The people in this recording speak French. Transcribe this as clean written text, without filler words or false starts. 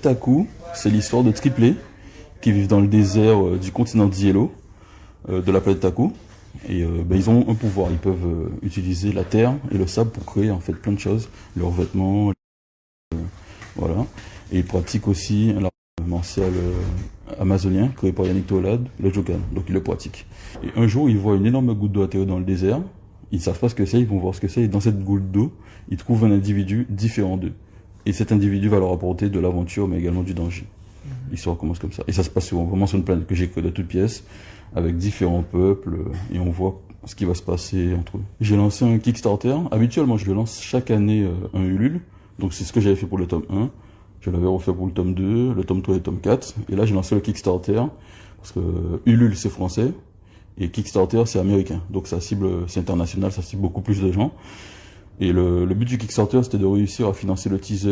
planète Taku, c'est l'histoire de triplés qui vivent dans le désert du continent d'Yellow, de la planète Taku. Et ils ont un pouvoir, ils peuvent utiliser la terre et le sable pour créer en fait plein de choses, leurs vêtements, voilà. Et ils pratiquent aussi l'art martial amazonien créé par Yannick Tolade, le Jokan, donc ils le pratiquent. Et un jour, ils voient une énorme goutte d'eau atterrir dans le désert, ils ne savent pas ce que c'est, ils vont voir ce que c'est, et dans cette goutte d'eau, ils trouvent un individu différent d'eux. Et cet individu va leur apporter de l'aventure, mais également du danger. L'histoire commence comme ça. Et ça se passe vraiment sur une planète que j'ai créée de toutes pièces, avec différents peuples, et on voit ce qui va se passer entre eux. J'ai lancé un Kickstarter. Habituellement, je le lance chaque année un Ulule. Donc c'est ce que j'avais fait pour le tome 1. Je l'avais refait pour le tome 2, le tome 3 et le tome 4. Et là, j'ai lancé le Kickstarter, parce que Ulule, c'est français, et Kickstarter, c'est américain. Donc ça cible, c'est international, ça cible beaucoup plus de gens. Et le but du Kickstarter, c'était de réussir à financer le teaser